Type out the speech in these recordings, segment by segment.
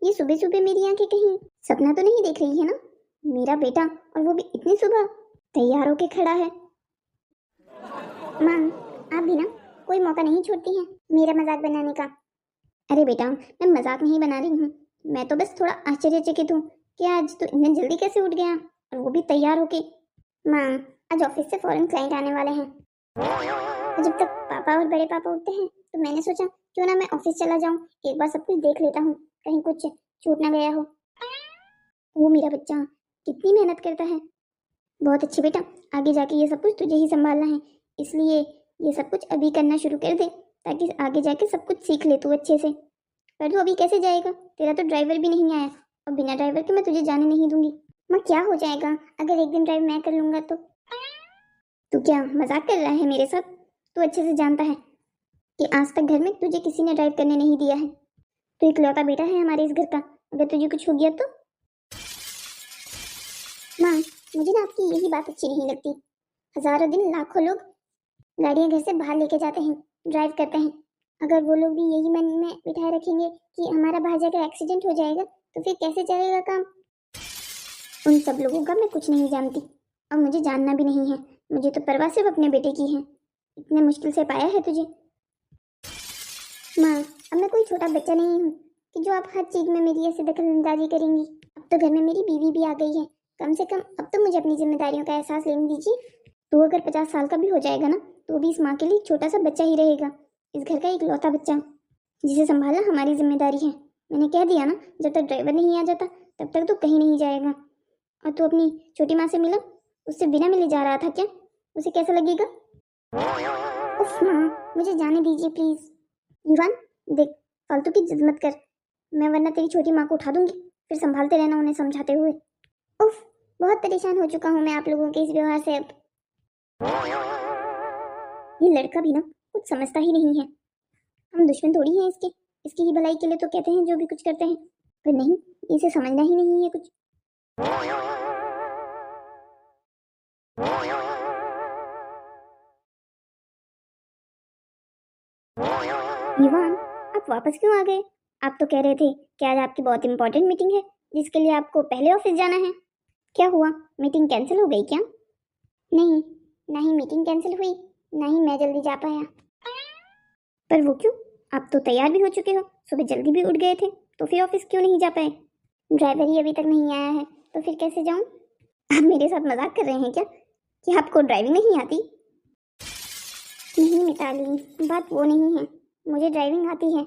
ये सुबह सुबह मेरी आंखें कहीं सपना तो नहीं देख रही है ना? मेरा बेटा, और वो भी इतनी सुबह तैयार होके खड़ा है। माँ, आप भी ना कोई मौका नहीं छोड़ती हैं मेरा मजाक बनाने का। अरे बेटा, मैं मजाक नहीं बना रही हूँ। मैं तो बस थोड़ा आश्चर्यचकित हूँ कि आज तो इतने जल्दी कैसे उठ गया, और वो भी तैयार होके। माँ, आज ऑफिस से फौरन क्लाइंट आने वाले हैं, और जब तक पापा और बड़े पापा उठते हैं तो मैंने सोचा क्यों ना मैं ऑफिस चला जाऊँ, एक बार सब कुछ देख लेता हूँ, कहीं कुछ छूट ना गया हो। वो मेरा बच्चा कितनी मेहनत करता है। बहुत अच्छी बेटा, आगे जाके ये सब कुछ तुझे ही संभालना है, इसलिए ये सब कुछ अभी करना शुरू कर दे ताकि आगे जाके सब कुछ सीख ले तू अच्छे से। पर तू अभी कैसे जाएगा? तेरा तो ड्राइवर भी नहीं आया, और बिना ड्राइवर के मैं तुझे जाने नहीं दूंगी। माँ, क्या हो जाएगा अगर एक दिन ड्राइव मैं कर लूंगा तो? तू क्या मजाक कर रहा है मेरे साथ? तू अच्छे से जानता है कि आज तक घर में तुझे किसी ने ड्राइव करने नहीं दिया है। तू इकलौता बेटा है हमारे इस घर का, अगर तुझे कुछ हो गया तो? माँ, मुझे ना आपकी यही बात अच्छी नहीं लगती। हजारों दिन लाखों लोग गाड़ियां घर से बाहर लेके जाते हैं, ड्राइव करते हैं। अगर वो लोग भी यही मन में बिठाए रखेंगे कि हमारा बाहर जाकर एक्सीडेंट हो जाएगा तो फिर कैसे चलेगा काम? उन सब लोगों का मैं कुछ नहीं जानती, और मुझे जानना भी नहीं है। मुझे तो परवाह सिर्फ अपने बेटे की है। इतने मुश्किल से पाया है तुझे। माँ, अब मैं कोई छोटा बच्चा नहीं हूँ कि जो आप हर चीज में मेरी ऐसी दखलंदाजी करेंगी। अब तो घर में मेरी बीवी भी आ गई है, कम से कम अब तो मुझे अपनी जिम्मेदारियों का एहसास लेने दीजिए। तो अगर 50 साल का भी हो जाएगा ना तो भी इस माँ के लिए छोटा सा बच्चा ही रहेगा, इस घर का इकलौता बच्चा जिसे संभालना हमारी जिम्मेदारी है। मैंने कह दिया ना, जब तक ड्राइवर नहीं आ जाता तब तक तो कहीं नहीं जाएगा। और तू अपनी छोटी माँ से मिला, उससे बिना मिले जा रहा था क्या? उसे कैसा लगेगा? उफ माँ, मुझे जाने दीजिए प्लीज। ईवान, देख, फालतू की जिद मत कर, मैं वरना तेरी छोटी माँ को उठा दूंगी, फिर संभालते रहना उन्हें समझाते हुए। उफ, बहुत परेशान हो चुका हूँ मैं आप लोगों के इस व्यवहार से। अब ये लड़का भी ना कुछ समझता ही नहीं है। हम दुश्मन थोड़ी हैं इसके, इसकी ही भलाई के लिए तो कहते हैं जो भी कुछ करते हैं, पर नहीं, इसे समझना ही नहीं है कुछ। ईवान, आप वापस क्यों आ गए? आप तो कह रहे थे कि आज आपकी बहुत इंपॉर्टेंट मीटिंग है जिसके लिए आपको पहले ऑफिस जाना है। क्या हुआ, मीटिंग कैंसिल हो गई क्या? नहीं, ना ही मीटिंग कैंसिल हुई, ना ही मैं जल्दी जा पाया। पर वो क्यों? आप तो तैयार भी हो चुके हो, सुबह जल्दी भी उठ गए थे, तो फिर ऑफिस क्यों नहीं जा पाए? ड्राइवर ही अभी तक नहीं आया है तो फिर कैसे जाऊं? आप मेरे साथ मजाक कर रहे हैं क्या कि आपको ड्राइविंग नहीं आती? नहीं मिताली, बात वो नहीं है, मुझे ड्राइविंग आती है।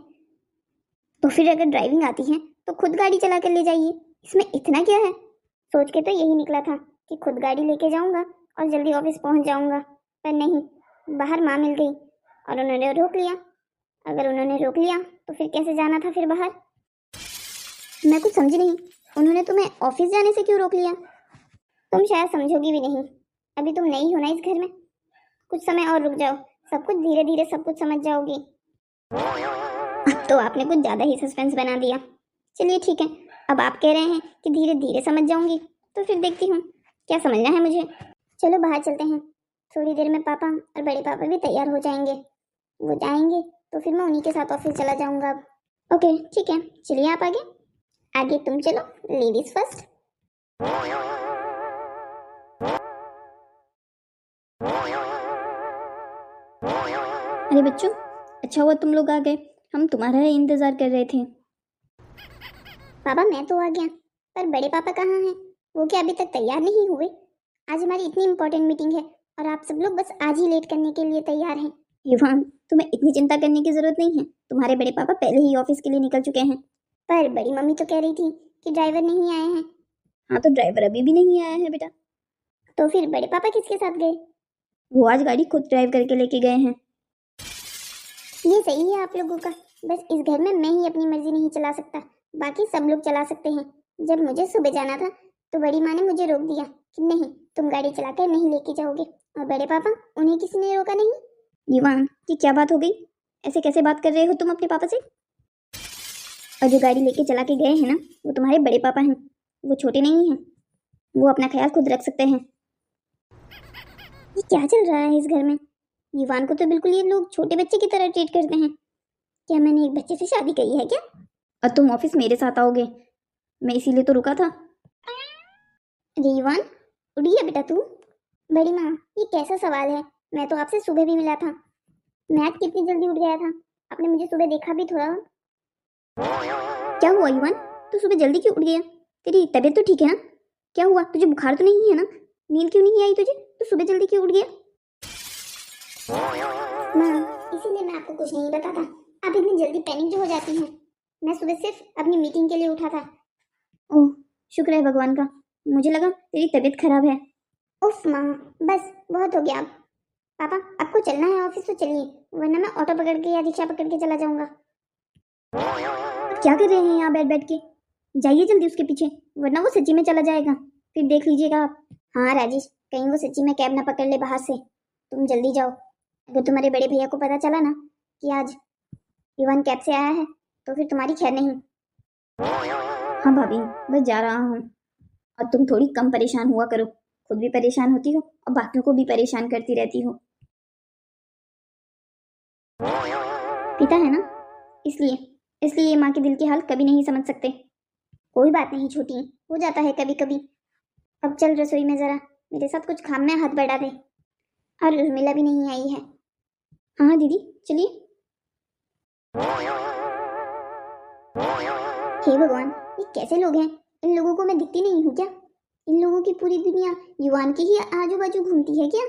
तो फिर अगर ड्राइविंग आती है तो खुद गाड़ी चला कर ले जाइए, इसमें इतना क्या है? सोच के तो यही निकला था कि खुद गाड़ी लेके जाऊंगा और जल्दी ऑफिस पहुंच जाऊंगा, पर नहीं, बाहर माँ मिल गई और उन्होंने रोक लिया। अगर उन्होंने रोक लिया तो फिर कैसे जाना था फिर बाहर? मैं कुछ समझी नहीं, उन्होंने तुम्हें ऑफिस जाने से क्यों रोक लिया? तुम शायद समझोगी भी नहीं, अभी तुम नई हो ना इस घर में, कुछ समय और रुक जाओ, सब कुछ धीरे धीरे सब कुछ समझ जाओगी। अब तो आपने कुछ ज्यादा ही सस्पेंस बना दिया। चलिए ठीक है, अब आप कह रहे हैं कि धीरे धीरे समझ जाऊंगी, तो फिर देखती हूँ क्या समझना है मुझे। चलो बाहर चलते हैं, थोड़ी देर में पापा और बड़े पापा भी तैयार हो जाएंगे, वो जाएंगे तो फिर मैं उन्हीं के साथ ऑफिस चला जाऊंगा अब। ओके ठीक है, चलिए आप आगे, आगे तुम चलो, लेडीज फर्स्ट। अरे बच्चों, अच्छा हुआ तुम लोग आ गए, हम तुम्हारा ही इंतजार कर रहे थे। पापा मैं तो आ गया, पर बड़े पापा कहाँ हैं? वो क्या अभी तक तैयार नहीं हुए? आज हमारी इतनी इंपॉर्टेंट मीटिंग है और आप सब लोग बस आज ही लेट करने के लिए तैयार हैं। युवान, तुम्हें इतनी चिंता करने की जरूरत नहीं है, तुम्हारे बड़े पापा पहले ही ऑफिस के लिए निकल चुके हैं। पर बड़ी मम्मी तो कह रही थी कि ड्राइवर नहीं आए हैं। हाँ, तो ड्राइवर अभी भी नहीं आया है बेटा। तो फिर बड़े पापा किसके साथ गए? वो आज गाड़ी खुद ड्राइव करके लेके गए हैं। ये सही है आप लोगों का, बस इस घर में मैं ही अपनी मर्जी नहीं चला सकता, बाकी सब लोग चला सकते हैं। जब मुझे सुबह जाना था तो बड़ी माँ ने मुझे रोक दिया कि नहीं, तुम गाड़ी चलाकर नहीं लेके जाओगे, और बड़े पापा, उन्हें किसी ने रोका नहीं। युवान, ये क्या बात हो गई? ऐसे कैसे बात कर रहे हो तुम अपने पापा से? और जो गाड़ी लेके चला के गए हैं ना, वो तुम्हारे बड़े पापा हैं, वो छोटे नहीं हैं, वो अपना ख्याल खुद रख सकते हैं। ये क्या चल रहा है इस घर में? युवान को तो बिल्कुल ये लोग छोटे बच्चे की तरह ट्रीट करते हैं। क्या मैंने एक बच्चे से शादी करी है क्या? और तुम ऑफिस मेरे साथ आओगे, मैं इसीलिए तो रुका था। अरे ईवान, उड़ी है बेटा तू? बड़ी माँ, ये कैसा सवाल है? मैं तो आपसे सुबह भी मिला था। मैं आज कितनी जल्दी उठ गया था, आपने मुझे सुबह देखा भी थोड़ा। क्या हुआ ईवान, तू सुबह जल्दी क्यों उठ गया? तेरी तबीयत तो ठीक है ना? क्या हुआ, तुझे बुखार तो नहीं है ना? नींद क्यों नहीं आई तुझे? तू सुबह जल्दी क्यों उठ गया? माँ, इसीलिए मैं आपको कुछ नहीं बताता। आप इतनी जल्दी पैनिक जो हो जाती हैं। मैं सुबह सिर्फ अपनी मीटिंग के लिए उठा था। ओह, शुक्र है भगवान का, मुझे लगा तेरी तबीयत खराब है। उफ माँ, बस बहुत हो गया। आप पापा, आपको चलना है ऑफिस तो चलिए, वरना मैं ऑटो पकड़ के या रिक्शा पकड़ के चला जाऊंगा। क्या कर रहे हैं यहाँ बैठ बैठ के? जाइए जल्दी उसके पीछे, वरना वो सच्ची में चला जाएगा, फिर देख लीजिएगा आप। हाँ राजेश, कहीं वो सच्ची में कैब ना पकड़ ले बाहर से। तुम जल्दी जाओ। अगर तुम्हारे बड़े भैया को पता चला ना कि आज ईवान कैब से आया है तो फिर तुम्हारी खैर नहीं। हाँ भाभी, बस जा रहा हूँ। और तुम थोड़ी कम परेशान हुआ करो, खुद भी परेशान होती हो और बाकियों को भी परेशान करती रहती हो। पिता है ना, इसलिए इसलिए माँ के दिल की हाल कभी नहीं समझ सकते। कोई बात नहीं छोटी, हो जाता है कभी कभी। अब चल रसोई में जरा, मेरे साथ कुछ काम में हाथ बढ़ा दे। और उर्मिला भी नहीं आई है। हाँ हाँ दीदी, चलिए। हे भगवान, ये कैसे लोग हैं? इन लोगों को मैं दिखती नहीं हूँ क्या? इन लोगों की पूरी दुनिया युवान के ही आजू बाजू घूमती है क्या?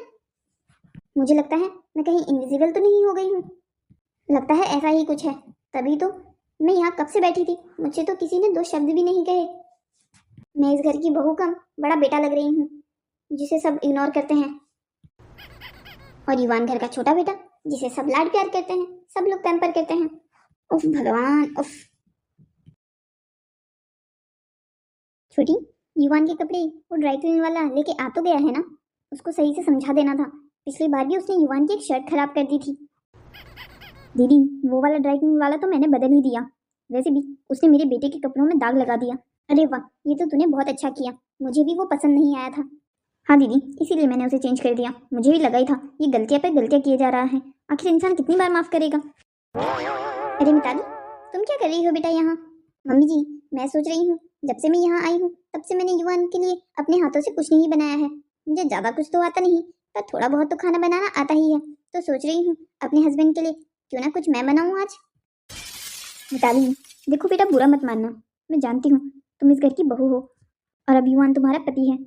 मुझे लगता है मैं कहीं इनविजिबल तो नहीं हो गई हूँ। लगता है ऐसा ही कुछ है, तभी तो मैं यहाँ कब से बैठी थी, मुझे तो किसी ने दो शब्द भी नहीं कहे। मैं इस घर की बहू कम बड़ा बेटा लग रही हूँ, जिसे सब इग्नोर करते हैं। और युवान घर का छोटा बेटा, जिसे सब लाड प्यार करते हैं, सब लोग पैम्पर करते हैं। उफ भगवान, उफ। छोटी, युवान के कपड़े वो ड्राई क्लीन वाला लेके आ तो गया है ना? उसको सही से समझा देना था। पिछली बार भी उसने युवान की एक शर्ट खराब कर दी थी। दीदी, वो वाला ड्राई क्लीन वाला तो मैंने बदल ही दिया। वैसे भी उसने मेरे बेटे के कपड़ों में दाग लगा दिया। अरे वाह, ये तो तूने बहुत अच्छा किया। मुझे भी वो पसंद नहीं आया था। हाँ दीदी, इसीलिए मैंने उसे चेंज कर दिया। मुझे भी लगा ही था ये गलतियाँ पे गलतियाँ किए जा रहा है, आखिर इंसान कितनी बार माफ करेगा। अरे मिताली, तुम क्या कर रही हो बेटा यहाँ? मम्मी जी, मैं सोच रही हूँ जब से मैं यहाँ आई हूँ तब से मैंने युवान के लिए अपने हाथों से कुछ नहीं बनाया है। मुझे ज़्यादा कुछ तो आता नहीं, पर थोड़ा बहुत तो खाना बनाना आता ही है। तो सोच रही हूँ अपने हस्बैंड के लिए क्यों ना कुछ मैं बनाऊँ आज। मिताली, देखो बेटा, बुरा मत मानना, मैं जानती हूँ तुम इस घर की बहू हो और अब युवान तुम्हारा पति है।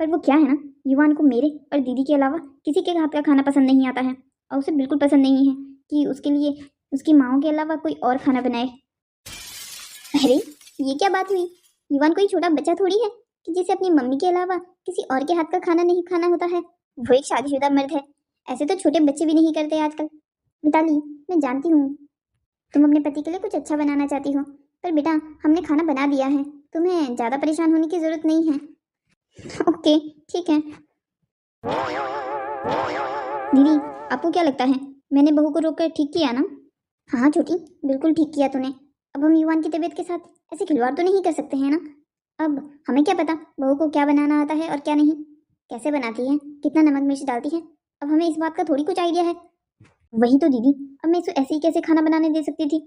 पर वो क्या है ना, युवान को मेरे और दीदी के अलावा किसी के हाथ का खाना पसंद नहीं आता है, और उसे बिल्कुल पसंद नहीं है कि उसके लिए उसकी माँओं के अलावा कोई और खाना बनाए। अरे ये क्या बात हुई? युवान कोई छोटा बच्चा थोड़ी है कि जिसे अपनी मम्मी के अलावा किसी और के हाथ का खाना नहीं खाना होता है। वो एक शादीशुदा मर्द है, ऐसे तो छोटे बच्चे भी नहीं करते आजकल। मिताली, मैं जानती हूँ तुम अपने पति के लिए कुछ अच्छा बनाना चाहती हो, पर बेटा हमने खाना बना दिया है, तुम्हें ज़्यादा परेशान होने की ज़रूरत नहीं है। ओके, ठीक है। दीदी, आपको क्या लगता है मैंने बहू को रोककर ठीक किया ना? हाँ छोटी, बिल्कुल ठीक किया तूने। अब हम युवान की तबीयत के साथ ऐसे खिलवाड़ तो नहीं कर सकते हैं ना। अब हमें क्या पता बहू को क्या बनाना आता है और क्या नहीं, कैसे बनाती है, कितना नमक मिर्च डालती है। अब हमें इस बात का थोड़ी कुछ आइडिया है। वही तो दीदी, अब मैं इसे ऐसे ही कैसे खाना बनाने दे सकती थी।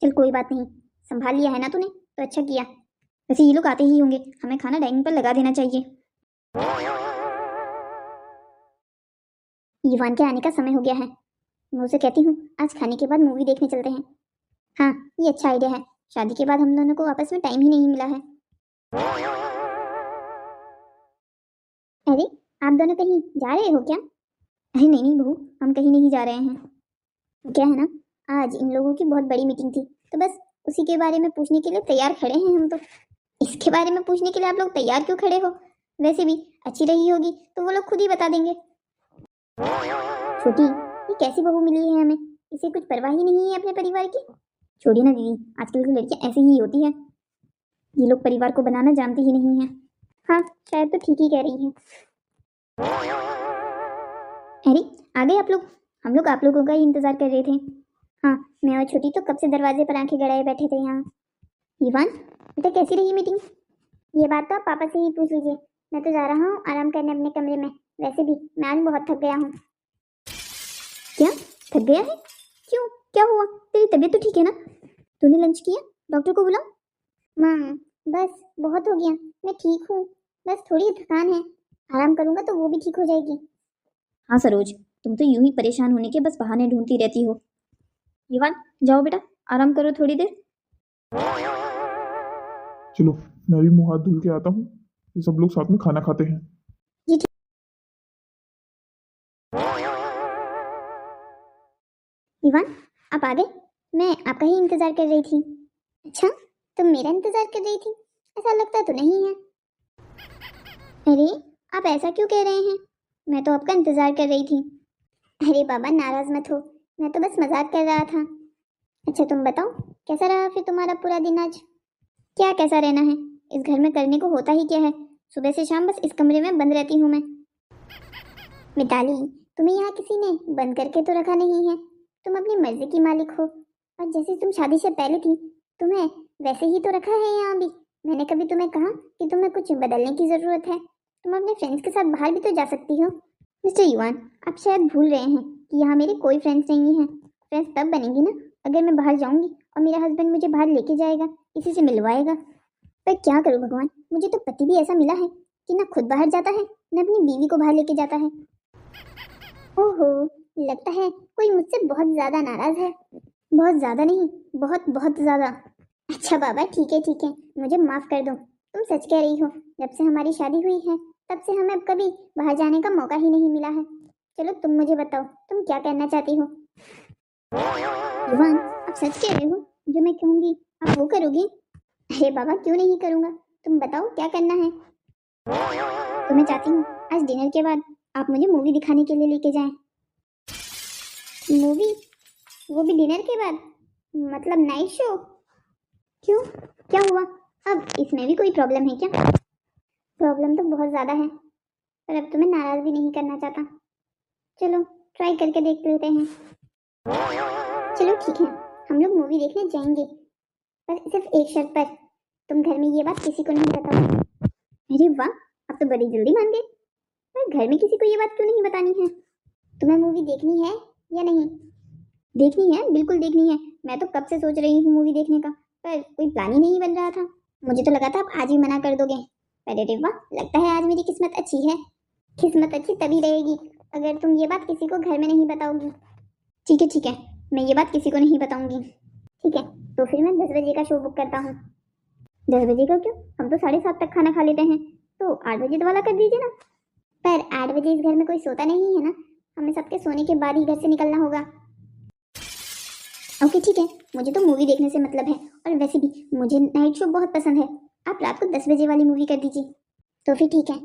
चल कोई बात नहीं, संभाल लिया है ना तूने तो अच्छा किया। वैसे ये लोग आते ही होंगे, हमें खाना डाइनिंग पर लगा देना चाहिए। युवान के आने का समय हो गया है, मैं उसे कहती हूँ आज खाने के बाद मूवी देखने चलते हैं। हाँ, ये अच्छा आइडिया है, शादी के बाद हम दोनों को आपस में टाइम ही नहीं मिला है। अरे आप दोनों कहीं जा रहे हो क्या? अरे नहीं नहीं बहू, हम कहीं नहीं जा रहे हैं। क्या है ना, आज इन लोगों की बहुत बड़ी मीटिंग थी, तो बस उसी के बारे में पूछने के लिए तैयार खड़े हैं हम तो। इसके बारे में पूछने के लिए आप लोग तैयार क्यों खड़े हो? वैसे भी अच्छी रही होगी तो वो लोग खुद ही बता देंगे। छोटी, ये कैसी बहू मिली है हमें, इसे कुछ परवाह ही नहीं है अपने परिवार की। छोड़िए ना दीदी, आजकल की लड़कियां ऐसी ही होती है, ये लोग परिवार को बनाना जानती ही नहीं है। हाँ, शायद तो ठीक ही कह रही है। अरे आ गए आप लोग, हम लोग आप लोगों का ही इंतजार कर रहे थे। हाँ, मैं और छोटी तो कब से दरवाजे पर आंखें गड़ाए बैठे थे यहाँ। ईवान बेटा, कैसी रही मीटिंग? ये बात तो आप पापा से ही पूछ लीजिए, मैं तो जा रहा हूँ आराम करने अपने कमरे में। वैसे भी मैं आज बहुत थक गया हूँ। क्या थक गया है? क्यों, क्या हुआ? तेरी तबीयत तो ठीक है ना? तूने लंच किया? डॉक्टर को बुलाऊं? माँ बस बहुत हो गया, मैं ठीक हूँ, बस थोड़ी थकान है, आराम करूँगा तो वो भी ठीक हो जाएगी। हाँ सरोज, तुम तो यूं ही परेशान होने के बस बहाने ढूंढती रहती हो। युवान, जाओ बेटा, आराम करो थोड़ी देर। चलो मैं भी मुंह हाथ धुल के आता हूँ, ये सब लोग साथ में खाना खाते हैं। जी ठीक। इवान, आप आ गए? मैं आपका ही इंतजार कर रही थी। अच्छा, तुम मेरा इंतजार कर रही थी? ऐसा लगता तो नहीं है। अरे, आप ऐसा क्यों कह रहे हैं? मैं तो आपका इंतजार कर रही थी। अरे बाबा नाराज मत हो, मैं तो बस मजाक कर रहा था। अच्छा तुम बताओ, कैसा रहा फिर तुम्हारा पूरा दिन आज? क्या कैसा रहना है, इस घर में करने को होता ही क्या है? सुबह से शाम बस इस कमरे में बंद रहती हूँ मैं। मिताली, तुम्हें यहाँ किसी ने बंद करके तो रखा नहीं है, तुम अपनी मर्जी की मालिक हो, और जैसे तुम शादी से पहले थी तुम्हें वैसे ही तो रखा है यहाँ भी। मैंने कभी तुम्हें कहा कि तुम्हें कुछ बदलने की जरूरत है? तुम अपने फ्रेंड्स के साथ बाहर भी तो जा सकती हो। मिस्टर युवान, आप शायद भूल रहे हैं कि यहाँ मेरे कोई फ्रेंड्स नहीं हैं। फ्रेंड्स तब बनेंगी ना अगर मैं बाहर जाऊंगी और मेरा हस्बैंड मुझे बाहर लेके जाएगा, किसी से मिलवाएगा। पर क्या करूँ भगवान, मुझे तो पति भी ऐसा मिला है कि ना खुद बाहर जाता है न अपनी बीवी को बाहर लेके जाता है। ओहो, लगता है कोई मुझसे बहुत ज्यादा नाराज है। बहुत ज्यादा नहीं, बहुत बहुत ज्यादा। अच्छा बाबा ठीक है, मुझे माफ कर दो, तुम सच कह रही हो, जब से हमारी शादी हुई है तब से हमें कभी बाहर जाने का मौका ही नहीं मिला है। चलो तुम मुझे बताओ, तुम क्या करना चाहती हो? युवान, आप सच कह रहे हो? जो मैं कहूँगी आप वो करोगी? अरे बाबा क्यों नहीं करूँगा, तुम बताओ क्या करना है? तो मैं चाहती हूँ आज डिनर के बाद आप मुझे मूवी दिखाने के लिए लेके जाएं। मूवी? वो भी डिनर के बाद? मतलब नाइट शो? क्यों, क्या हुआ? अब इसमें भी कोई प्रॉब्लम है क्या? प्रॉब्लम तो बहुत ज़्यादा है, पर अब तुम्हें नाराज़ भी नहीं करना चाहता। चलो ट्राई करके देख लेते हैं। चलो ठीक है, हम लोग मूवी देखने जाएंगे, पर सिर्फ एक शर्त पर, तुम घर में ये बात किसी को नहीं बताओ। अरे वाह, अब तो बड़ी जल्दी मान गए। पर घर में किसी को ये बात क्यों नहीं बतानी है? तुम्हें मूवी देखनी है या नहीं? देखनी है, बिल्कुल देखनी है। मैं तो कब से सोच रही हूँ मूवी देखने का, पर कोई प्लान ही नहीं बन रहा था। मुझे तो लगा था आप आज ही मना कर दोगे। अरे वाह, लगता है आज मेरी किस्मत अच्छी है। किस्मत अच्छी तभी रहेगी अगर तुम ये बात किसी को घर में नहीं बताओगी। ठीक है, मैं ये बात किसी को नहीं बताऊंगी। ठीक है, तो फिर मैं 10 बजे का शो बुक करता हूँ। 10 बजे का क्यों? हम तो 7:30 तक खाना खा लेते हैं, तो 8 बजे वाला कर दीजिए ना। पर 8 बजे इस घर में कोई सोता नहीं है ना, हमें सबके सोने के बाद ही घर से निकलना होगा। ओके ठीक है, मुझे तो मूवी देखने से मतलब है, और वैसे भी मुझे नाइट शो बहुत पसंद है। आप रात को 10 बजे वाली मूवी कर दीजिए। तो फिर ठीक है,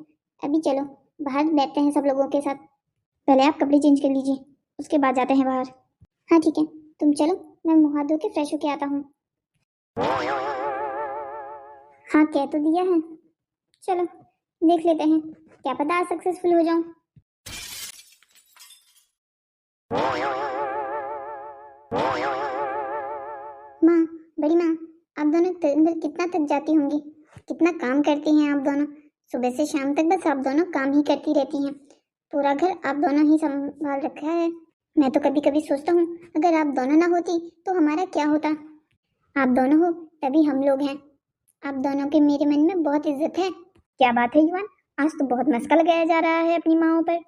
अभी चलो बाहर बैठते हैं सब लोगों के साथ। पहले आप कपड़े चेंज कर लीजिए, उसके बाद जाते हैं बाहर। हाँ ठीक है, तुम चलो, मैं मुँह हाथ धो के फ्रेश होके आता हूँ। हाँ कह तो दिया है, चलो देख लेते हैं, क्या पता आज सक्सेसफुल हो जाऊं। माँ, बड़ी माँ, आप दोनों अंदर कितना थक जाती होंगी, कितना काम करती हैं आप दोनों। सुबह से शाम तक बस आप दोनों काम ही करती रहती हैं, पूरा घर आप दोनों ही संभाल रखा है। मैं तो कभी कभी सोचता हूँ अगर आप दोनों ना होती तो हमारा क्या होता। आप दोनों हो तभी हम लोग हैं। आप दोनों के मेरे मन में बहुत इज्जत है। क्या बात है युवान, आज तो बहुत मस्का लगाया जा रहा है अपनी माओ पर।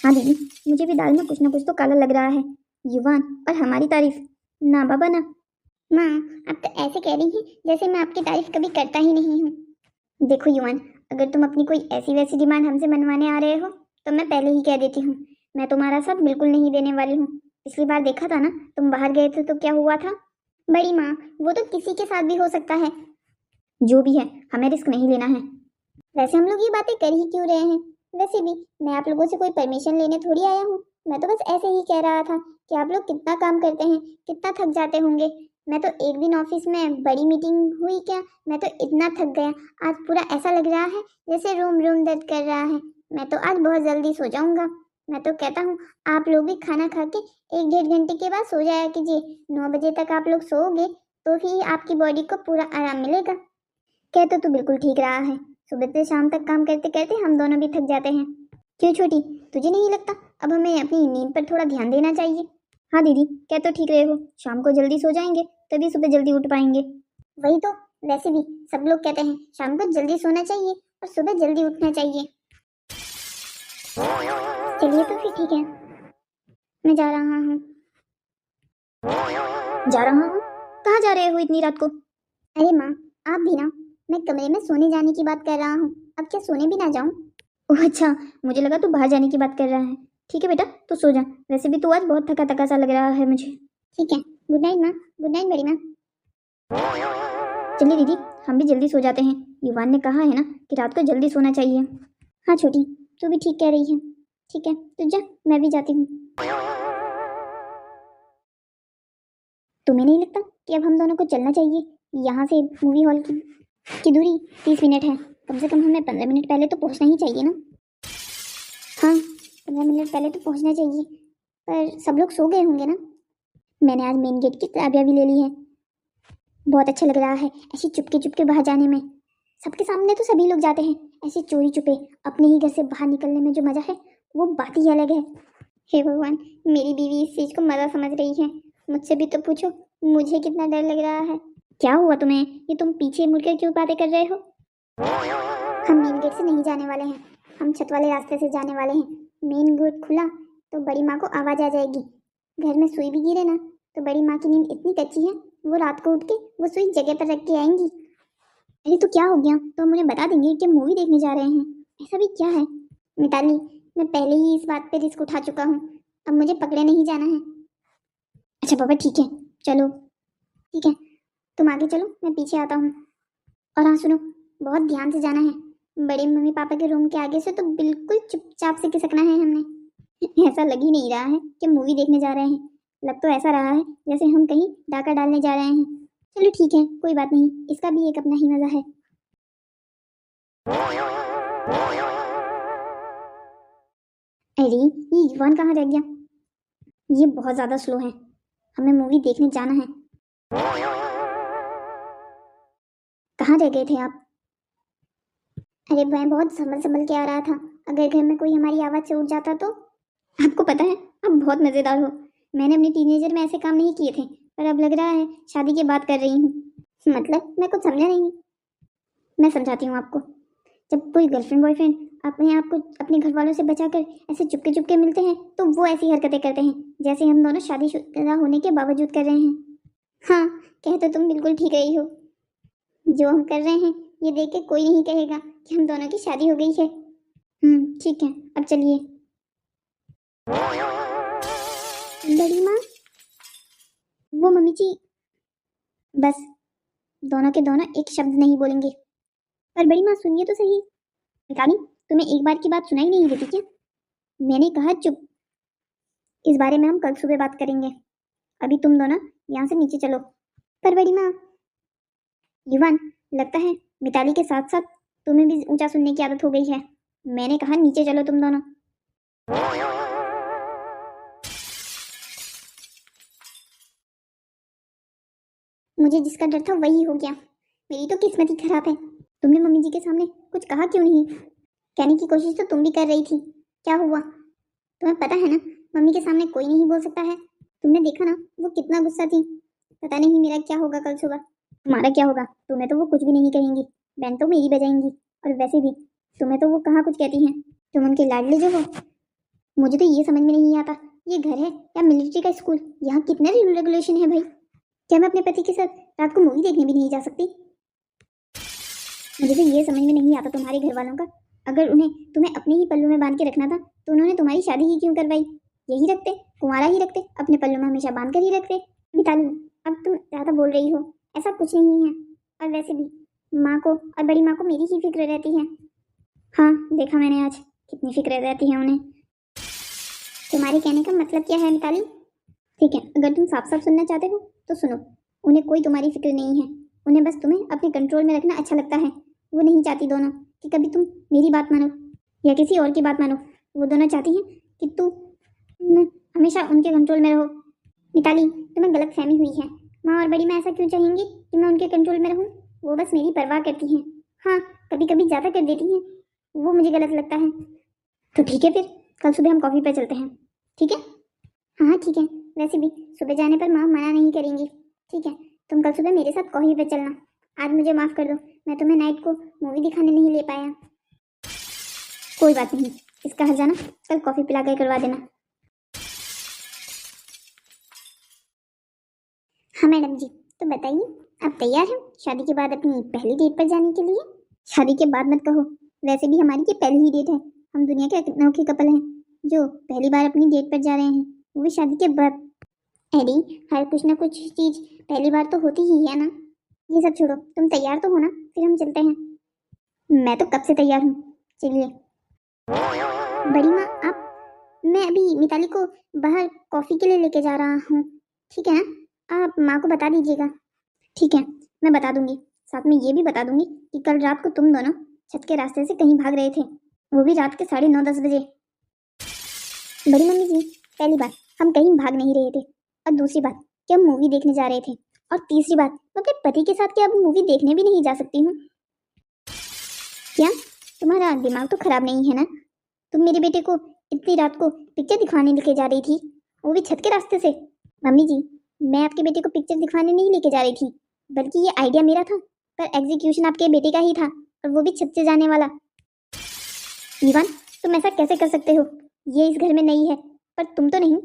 हाँ दीदी, मुझे भी दाल में कुछ ना कुछ तो काला लग रहा है। युवान, और हमारी तारीफ ना बाबा ना। माँ, आप तो ऐसे कह रही हैं जैसे मैं आपकी तारीफ कभी करता ही नहीं हूँ। देखो युवान, अगर तुम अपनी कोई ऐसी वैसी डिमांड हमसे मनवाने आ रहे हो तो मैं पहले ही कह देती हूँ, मैं तुम्हारा साथ बिल्कुल नहीं देने वाली हूँ। पिछली बार देखा था ना, तुम बाहर गए थे तो क्या हुआ था। बड़ी माँ, वो तो किसी के साथ भी हो सकता है। जो भी है, हमें रिस्क नहीं लेना है। वैसे हम लोग ये बातें कर ही क्यों रहे हैं? वैसे भी मैं आप लोगों से कोई परमिशन लेने थोड़ी आया हूँ, मैं तो बस ऐसे ही कह रहा था कि आप लोग कितना काम करते हैं, कितना थक जाते होंगे। मैं तो एक दिन ऑफिस में बड़ी मीटिंग हुई क्या, मैं तो इतना थक गया, आज पूरा ऐसा लग रहा है जैसे रोम रोम दर्द कर रहा है। मैं तो आज बहुत जल्दी सो जाऊंगा। मैं तो कहता हूँ आप लोग भी खाना खा के 1-1.5 घंटे के बाद सो जाया कीजिए। 9 बजे तक आप लोग सोओगे तो ही आपकी बॉडी को पूरा आराम मिलेगा। कहते तो बिल्कुल ठीक रहा है, सुबह से शाम तक काम करते करते हम दोनों भी थक जाते हैं। क्यों छोटी, तुझे नहीं लगता अब हमें अपनी नींद पर थोड़ा ध्यान देना चाहिए? हाँ दीदी, कह तो ठीक रहे हो, शाम को जल्दी सो जाएंगे तभी सुबह जल्दी उठ पाएंगे। वही तो, वैसे भी सब लोग कहते हैं शाम को जल्दी सोना चाहिए और सुबह जल्दी उठना चाहिए। चलिए तो फिर ठीक है, मैं जा रहा हूँ। जा रहा हूँ? कहाँ जा रहे हो इतनी रात को? अरे माँ, आप भी ना, मैं कमरे में सोने जाने की बात कर रहा हूँ, अब क्या सोने भी ना जाऊँ? ओह अच्छा, मुझे लगा तू बाहर जाने की बात कर रहा है। ठीक है बेटा, तो सो जा, वैसे भी तू आज बहुत थका थका सा लग रहा है मुझे। ठीक है, गुड नाइट माँ, गुड नाइट बड़ी माँ। चलिए दीदी, हम भी जल्दी सो जाते हैं, युवान ने कहा है ना कि रात को जल्दी सोना चाहिए। हाँ छोटी, तू भी ठीक कह रही है। ठीक है, तू जा, मैं भी जाती हूँ। तुम्हें नहीं लगता कि अब हम दोनों को चलना चाहिए? यहाँ से मूवी हॉल की दूरी 30 मिनट है, कम से कम हमें 15 मिनट पहले तो पहुँचना ही चाहिए ना। हाँ, 15 मिनट पहले तो पहुँचना चाहिए, पर सब लोग सो गए होंगे ना। मैंने आज मेन गेट की चाबियाँ भी ले ली है। बहुत अच्छा लग रहा है ऐसे चुपके चुपके बाहर जाने में। सबके सामने तो सभी लोग जाते हैं, ऐसे चोरी छुपे अपने ही घर से बाहर निकलने में जो मज़ा है वो बात ही अलग है। हे भगवान, मेरी बीवी इस चीज़ को मज़ा समझ रही है। मुझसे भी तो पूछो, मुझे कितना डर लग रहा है। क्या हुआ तुम्हें? ये तुम पीछे मुड़कर क्यों बातें कर रहे हो? हम मेन गेट से नहीं जाने वाले हैं, हम छत वाले रास्ते से जाने वाले हैं। मेन गेट खुला तो बड़ी माँ को आवाज़ आ जाएगी। घर में सुई भी गिरे ना तो बड़ी माँ की नींद इतनी कच्ची है, वो रात को उठ के वो सुई जगह पर रख के आएंगी। अरे तो क्या हो गया? तो हम उन्हें बता देंगे कि मूवी देखने जा रहे हैं, ऐसा भी क्या है? मिताली, मैं पहले ही इस बात पे रिस्क उठा चुका हूँ, अब मुझे पकड़े नहीं जाना है। अच्छा पापा ठीक है, चलो। ठीक है, तुम आगे चलो, मैं पीछे आता हूँ। और हाँ सुनो, बहुत ध्यान से जाना है। बड़े मम्मी पापा के रूम के आगे से तो बिल्कुल चुपचाप से खिसकना है हमने। ऐसा लग ही नहीं रहा है कि मूवी देखने जा रहे हैं, लग तो ऐसा रहा है जैसे हम कहीं डाका डालने जा रहे हैं। चलो ठीक है, कोई बात नहीं, इसका भी एक अपना ही मजा है। अरे ये युवान कहाँ रह गया? ये बहुत ज्यादा स्लो है, हमें मूवी देखने जाना है। कहाँ रह गए थे आप? अरे मैं बहुत संभल संभल के आ रहा था, अगर घर में कोई हमारी आवाज़ से उठ जाता तो। आपको पता है आप बहुत मजेदार हो, मैंने अपने टीनेजर में ऐसे काम नहीं किए थे, पर अब लग रहा है शादी की बात कर रही हूँ। मतलब मैं कुछ समझा नहीं। मैं समझाती हूँ आपको। जब कोई गर्लफ्रेंड बॉयफ्रेंड अपने आप को अपने घर वालों से बचाकर ऐसे चुपके चुपके मिलते हैं तो वो ऐसी हरकतें करते हैं जैसे हम दोनों शादीशुदा होने के बावजूद कर रहे हैं। हाँ, कह तो तुम बिल्कुल ठीक रही हो। जो हम कर रहे हैं ये देख के कोई नहीं कहेगा कि हम दोनों की शादी हो गई है। ठीक है, अब चलिए। बड़ी माँ, वो मम्मी जी, बस दोनों के दोनों एक शब्द नहीं बोलेंगे। पर बड़ी माँ सुनिए तो सही। मिताली, तुम्हें एक बार की बात सुनाई नहीं देती क्या? मैंने कहा चुप। इस बारे में हम कल सुबह बात करेंगे, अभी तुम दोनों यहाँ से नीचे चलो। पर बड़ी माँ। युवान, लगता है मिताली के साथ साथ तुम्हें भी ऊंचा सुनने की आदत हो गई है। मैंने कहा नीचे चलो तुम दोनों। मुझे जिसका डर था वही हो गया, मेरी तो किस्मत ही खराब है। तुमने मम्मी जी के सामने कुछ कहा क्यों नहीं? कहने की कोशिश तो तुम भी कर रही थी, क्या हुआ? तुम्हें पता है ना मम्मी के सामने कोई नहीं बोल सकता है। तुमने देखा ना वो कितना गुस्सा थी। पता नहीं मेरा क्या होगा कल सुबह। तुम्हारा क्या होगा? तुम्हें तो वो कुछ भी नहीं कहेंगी, बैंड तो मेरी बजाएंगी। और वैसे भी तुम्हें तो वो कहाँ कुछ कहती हैं, तुम उनके लाडले जो हो। मुझे तो ये समझ में नहीं आता, ये घर है या मिलिट्री का स्कूल? यहाँ कितने रूल रेगुलेशन है भाई। क्या मैं अपने पति के साथ रात को मूवी देखने भी नहीं जा सकती? मुझे तो ये समझ में नहीं आता तुम्हारे घर वालों का। अगर उन्हें तुम्हें अपने ही पल्लू में बांध के रखना था तो उन्होंने तुम्हारी शादी ही क्यों करवाई? यही रखते, कुंवारा ही रखते, अपने पल्लू में हमेशा बांध कर ही रखते। मिताली, अब तुम ज़्यादा बोल रही हो, ऐसा कुछ नहीं है। और वैसे भी माँ को और बड़ी माँ को मेरी ही फिक्र रहती है। हाँ देखा मैंने आज, कितनी फिक्र रहती है उन्हें। तुम्हारे कहने का मतलब क्या है मिताली? ठीक है, अगर तुम साफ साफ सुनना चाहते हो तो सुनो। उन्हें कोई तुम्हारी फिक्र नहीं है, उन्हें बस तुम्हें अपने कंट्रोल में रखना अच्छा लगता है। वो नहीं चाहती दोनों कि कभी तुम मेरी बात मानो या किसी और की बात मानो। वो दोनों चाहती हैं कि तुम हमेशा उनके कंट्रोल में रहो। मिताली, तुम्हें गलत फहमी हुई है। माँ और बड़ी माँ ऐसा क्यों चाहेंगी कि मैं उनके कंट्रोल में रहूँ? वो बस मेरी परवाह करती हैं। हाँ, कभी कभी ज़्यादा कर देती हैं, वो मुझे गलत लगता है। तो ठीक है, फिर कल सुबह हम कॉफ़ी पे चलते हैं, ठीक है? हाँ ठीक है, वैसे भी सुबह जाने पर माँ मना नहीं करेंगी। ठीक है, तुम कल सुबह मेरे साथ कॉफी पे चलना। आज मुझे माफ़ कर दो, मैं तुम्हें नाइट को मूवी दिखाने नहीं ले पाया। कोई बात नहीं, इसका हर्जाना कल कॉफ़ी पिला कर करवा देना। हाँ मैडम जी, तो बताइए आप तैयार हैं शादी के बाद अपनी पहली डेट पर जाने के लिए? शादी के बाद मत कहो, वैसे भी हमारी ये पहली ही डेट है। हम दुनिया के अनोखे कपल हैं जो पहली बार अपनी डेट पर जा रहे हैं, वो भी शादी के बाद। अरे हर कुछ ना कुछ चीज पहली बार तो होती ही है ना। ये सब छोड़ो, तुम तैयार तो हो ना? फिर हम चलते हैं। मैं तो कब से तैयार हूँ, चलिए। बड़ी माँ आप, मैं अभी मिताली को बाहर कॉफी के लिए लेके जा रहा हूँ, ठीक है ना? आप माँ को बता दीजिएगा। ठीक है, मैं बता दूंगी। साथ में ये भी बता दूंगी कि कल रात को तुम दोनों छत के रास्ते से कहीं भाग रहे थे, वो भी रात के 9:30-10 बजे। बड़ी मम्मी जी, पहली बात हम कहीं भाग नहीं रहे थे, और दूसरी बात कि हम मूवी देखने जा रहे थे, और तीसरी बात मैं अपने पति के साथ क्या अब मूवी देखने भी नहीं जा सकती हूँ? क्या तुम्हारा दिमाग तो खराब नहीं है ना? तुम मेरे बेटे को इतनी रात को पिक्चर दिखाने लेके जा रही थी, वो भी छत के रास्ते से। मम्मी जी, मैं आपके बेटे को पिक्चर दिखाने नहीं लेके जा रही थी, बल्कि ये आइडिया मेरा था, पर एग्जीक्यूशन आपके बेटे का ही था, और वो भी छत से जाने वाला। ईवान, तुम ऐसा कैसे कर सकते हो? ये इस घर में नहीं है, पर तुम तो नहीं,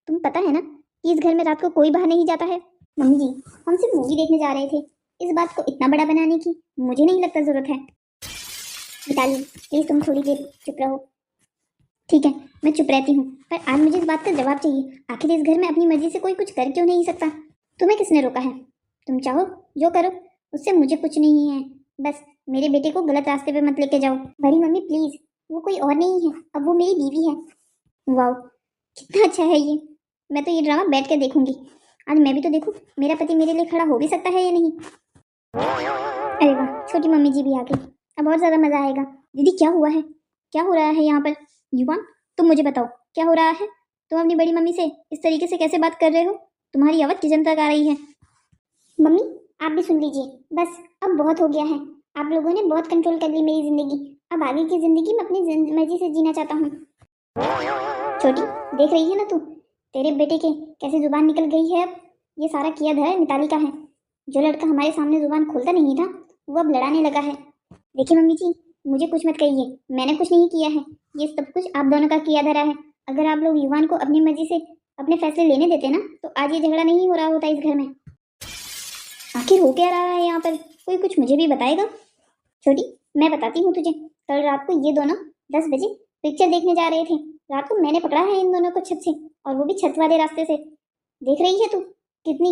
तुम पता है ना कि इस घर में रात को कोई बाहर नहीं जाता है। मम्मी जी, हम सिर्फ मूवी देखने जा रहे थे, इस बात को इतना बड़ा बनाने की मुझे नहीं लगता जरूरत है। मिताली प्लीज तुम थोड़ी देर चुप रहो। ठीक है, मैं चुप रहती हूँ, पर आज मुझे इस बात का जवाब चाहिए। आखिर इस घर में अपनी मर्जी से कोई कुछ कर क्यों नहीं सकता? तुम्हें किसने रोका है? तुम चाहो जो करो, उससे मुझे कुछ नहीं है। बस मेरे बेटे को गलत रास्ते पे मत लेके जाओ। बड़ी मम्मी प्लीज, वो कोई और नहीं है, अब वो मेरी बीवी है। वाह, कितना अच्छा है ये। मैं तो ये ड्रामा बैठ कर देखूंगी। आज मैं भी तो देखूं मेरा पति मेरे लिए खड़ा हो भी सकता है या नहीं। अरे वाह, छोटी मम्मी जी भी आ गई, अब और ज्यादा मजा आएगा। दीदी क्या हुआ है, क्या हो रहा है यहाँ पर? युवान, तुम मुझे बताओ क्या हो रहा है? तुम अपनी बड़ी मम्मी से इस तरीके से कैसे बात कर रहे हो? तुम्हारी आवाज किचन तक आ रही है। मम्मी आप भी सुन लीजिए, बस अब बहुत हो गया है। आप लोगों ने बहुत कंट्रोल कर ली मेरी जिंदगी। अब आगे की जिंदगी मैं अपनी मर्जी से जीना चाहता हूँ। छोटी देख रही है ना तू, तेरे बेटे के कैसे जुबान निकल गई है। अब ये सारा किया धरा मिताली का है। जो लड़का हमारे सामने जुबान खोलता नहीं था, वो अब लड़ाने लगा है। देखिए मम्मी जी, मुझे कुछ मत कहिए, मैंने कुछ नहीं किया है। ये सब कुछ आप दोनों का किया धरा है। अगर आप लोग युवान को अपनी मर्जी से अपने फैसले लेने देते ना, तो आज ये झगड़ा नहीं हो रहा होता इस घर में। आखिर हो क्या रहा है यहाँ पर? कोई कुछ मुझे भी बताएगा? छोटी मैं बताती हूँ तुझे। कल रात को ये दोनों 10 बजे पिक्चर देखने जा रहे थे। रात को मैंने पकड़ा है इन दोनों को छत से, और वो भी छत वाले रास्ते से। देख रही है तू कितनी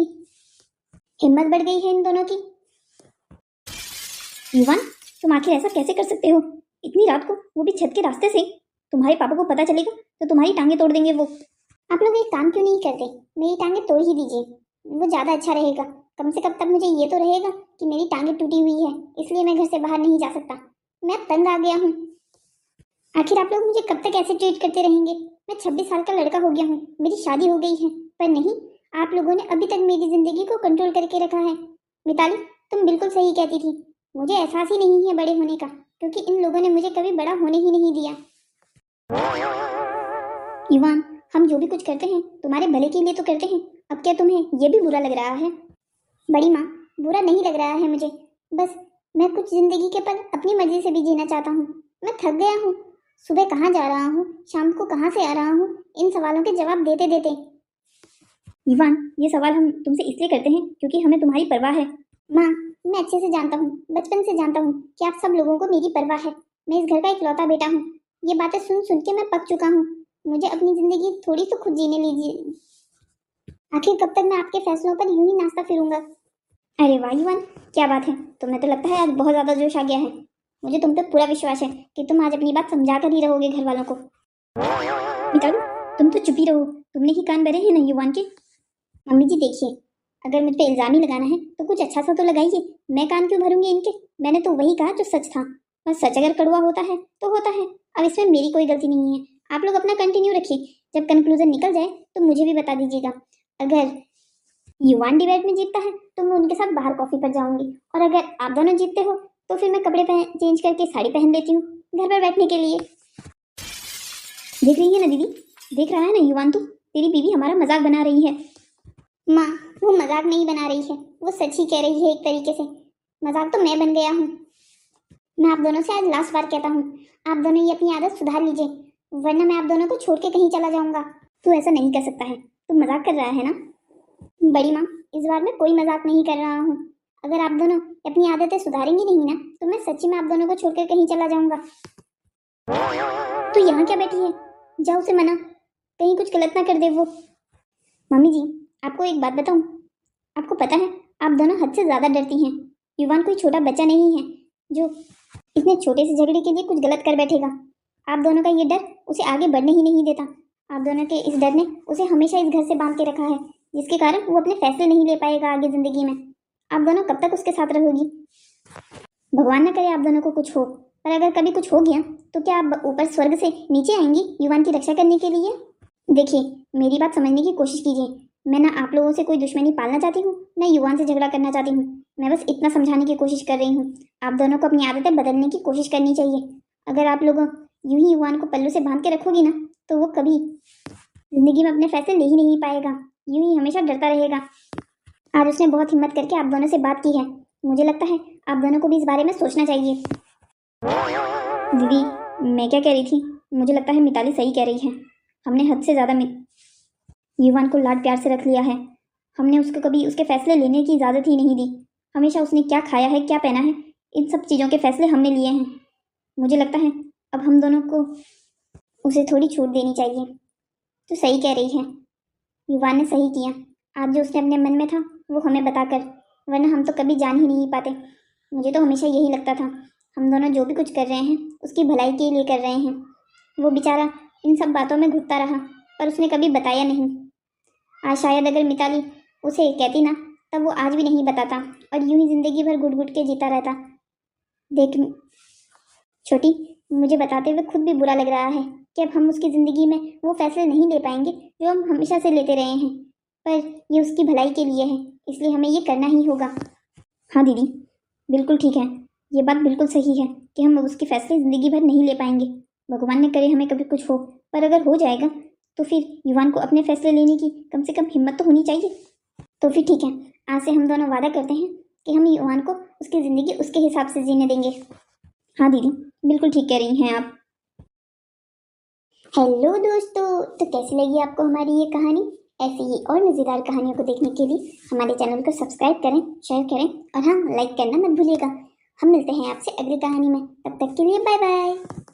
हिम्मत बढ़ गई है इन दोनों की। युवान, तुम आखिर ऐसा कैसे कर सकते हो? इतनी रात को, वो भी छत के रास्ते से? तुम्हारे पापा को पता चलेगा तो तुम्हारी टांगे तोड़ देंगे वो। आप लोग एक काम क्यों नहीं करते, मेरी टांगे तोड़ ही दीजिए, वो ज्यादा अच्छा रहेगा। कम से कम तब मुझे ये तो रहेगा कि मेरी टांगे टूटी हुई है, इसलिए मैं घर से बाहर नहीं जा सकता। मैं तंग आ गया हूँ। आखिर आप लोग मुझे कब तक ऐसे ट्रीट करते रहेंगे? मैं 26 साल का लड़का हो गया हूँ, मेरी शादी हो गई है, पर नहीं, आप लोगों ने अभी तक मेरी जिंदगी को कंट्रोल करके रखा है। मिताली तुम बिल्कुल सही कहती थी, मुझे एहसास ही नहीं है बड़े होने का, क्योंकि इन लोगों ने मुझे कभी बड़ा होने ही नहीं दिया। युवान, हम जो भी कुछ करते हैं तुम्हारे भले के लिए तो करते हैं। अब क्या तुम्हें ये भी बुरा लग रहा है? बड़ी माँ, बुरा नहीं लग रहा है मुझे, बस मैं कुछ जिंदगी के पल अपनी मर्जी से भी जीना चाहता हूँ। मैं थक गया हूँ, सुबह कहाँ जा रहा हूँ, शाम को कहाँ से आ रहा हूँ, इन सवालों के जवाब देते देते। ईवान, ये सवाल हम तुमसे इसलिए करते हैं क्योंकि हमें तुम्हारी परवाह है। माँ, मैं अच्छे से जानता हूँ, बचपन से जानता हूँ कि आप सब लोगों को मेरी परवाह है। मैं इस घर का इकलौता बेटा हूँ। ये बातें सुन सुन के मैं पक चुका हूँ। मुझे अपनी जिंदगी थोड़ी तो खुद जीने लीजिए। आखिर कब तक मैं आपके फैसलों पर यूं ही नाचता फिरूंगा? अरे वाह युवान, क्या बात है, तुम्हें तो लगता है आज बहुत ज्यादा जोश आ गया है। मुझे तुम पे पूरा विश्वास है कि तुम आज अपनी बात समझा कर ही रहोगे घर वालों को। मिताली तुम तो चुप ही रहो, तुमने ही कान भरे हैं ना युवान के। मम्मी जी देखिए, अगर मुझ पे इल्जाम ही लगाना है तो कुछ अच्छा सा तो लगाइए। मैं कान क्यों भरूंगी इनके? मैंने तो वही कहा जो सच था, और सच अगर कड़वा होता है तो होता है। अब इसमें मेरी कोई गलती नहीं है। आप लोग अपना कंटिन्यू रखिए, जब कंक्लूजन निकल जाए तो मुझे भी बता दीजिएगा। अगर युवान डिबेट में जीतता है तो मैं उनके साथ बाहर कॉफी पर जाऊंगी, और अगर आप दोनों जीतते हो तो फिर मैं कपड़े चेंज करके साड़ी पहन लेती हूँ घर पर बैठने के लिए। देख रही है ना दीदी, देख रहा है ना युवान तू, तेरी बीवी हमारा मजाक बना रही है। माँ, वो मजाक नहीं बना रही है, वो सच ही कह रही है एक तरीके से। मजाक तो मैं बन गया हूँ। मैं आप दोनों से आज लास्ट बार कहता हूँ, आप दोनों ये अपनी आदत सुधार लीजिए, वरना मैं आप दोनों को छोड़ के कहीं चला जाऊंगा। तू ऐसा नहीं कर सकता है, तू मजाक कर रहा है ना। बड़ी माँ, इस बार मैं कोई मजाक नहीं कर रहा हूँ। अगर आप दोनों अपनी आदतें सुधारेंगी नहीं ना, तो मैं सच्ची में आप दोनों को छोड़कर कहीं चला जाऊंगा। तू यहाँ क्या बैठी है, जाओ उसे मना, कहीं कुछ गलत ना कर दे वो। मम्मी जी, आपको एक बात बताऊं, आपको पता है आप दोनों हद से ज़्यादा डरती हैं। युवान कोई छोटा बच्चा नहीं है जो इतने छोटे से झगड़े के लिए कुछ गलत कर बैठेगा। आप दोनों का ये डर उसे आगे बढ़ने ही नहीं देता। आप दोनों के इस डर ने उसे हमेशा इस घर से बांध के रखा है, जिसके कारण वो अपने फैसले नहीं ले पाएगा आगे ज़िंदगी में। आप दोनों कब तक उसके साथ रहोगी? भगवान ना करे आप दोनों को कुछ हो, पर अगर कभी कुछ हो गया तो क्या आप ऊपर स्वर्ग से नीचे आएंगी युवान की रक्षा करने के लिए? देखिए, मेरी बात समझने की कोशिश कीजिए। मैं ना आप लोगों से कोई दुश्मनी पालना चाहती हूँ, ना युवान से झगड़ा करना चाहती हूँ। मैं बस इतना समझाने की कोशिश कर रही हूँ, आप दोनों को अपनी आदतें बदलने की कोशिश करनी चाहिए। अगर आप लोग यूं ही युवान को पल्लू से बांध के रखोगी ना, तो वो कभी जिंदगी में अपने फैसले ले ही नहीं पाएगा, यूं ही हमेशा डरता रहेगा। आज उसने बहुत हिम्मत करके आप दोनों से बात की है, मुझे लगता है आप दोनों को भी इस बारे में सोचना चाहिए। दीदी, मैं क्या कह रही थी, मुझे लगता है मिताली सही कह रही है। हमने हद से ज़्यादा युवान को लाड प्यार से रख लिया है। हमने उसको कभी उसके फैसले लेने की इजाज़त ही नहीं दी। हमेशा उसने क्या खाया है, क्या पहना है, इन सब चीज़ों के फैसले हमने लिए हैं। मुझे लगता है अब हम दोनों को उसे थोड़ी छूट देनी चाहिए। तो सही कह रही है, युवान ने सही किया। आज जो उसने अपने मन में था वो हमें बताकर, वरना हम तो कभी जान ही नहीं पाते। मुझे तो हमेशा यही लगता था हम दोनों जो भी कुछ कर रहे हैं उसकी भलाई के लिए कर रहे हैं। वो बेचारा इन सब बातों में घुटता रहा, पर उसने कभी बताया नहीं। आज शायद अगर मिताली उसे कहती ना, तब वो आज भी नहीं बताता और यूं ही जिंदगी भर घुट घुट के जीता रहता। देख छोटी, मुझे बताते हुए खुद भी बुरा लग रहा है कि अब हम उसकी ज़िंदगी में वो फैसले नहीं ले पाएंगे जो हम हमेशा से लेते रहे हैं, पर ये उसकी भलाई के लिए है, इसलिए हमें ये करना ही होगा। हाँ दीदी, बिल्कुल ठीक है, ये बात बिल्कुल सही है कि हम उसके फैसले ज़िंदगी भर नहीं ले पाएंगे। भगवान ने करे हमें कभी कुछ हो, पर अगर हो जाएगा तो फिर युवान को अपने फैसले लेने की कम से कम हिम्मत तो होनी चाहिए। तो फिर ठीक है, आज से हम दोनों वादा करते हैं कि हम युवान को उसकी ज़िंदगी उसके हिसाब से जीने देंगे। हाँ दीदी, बिल्कुल ठीक कह रही हैं आप। हेलो दोस्तों, तो कैसी लगी आपको हमारी ये कहानी? ऐसी ही और मज़ेदार कहानियों को देखने के लिए हमारे चैनल को सब्सक्राइब करें, शेयर करें और हाँ, लाइक करना मत भूलिएगा। हम मिलते हैं आपसे अगली कहानी में, तब तक के लिए बाय बाय।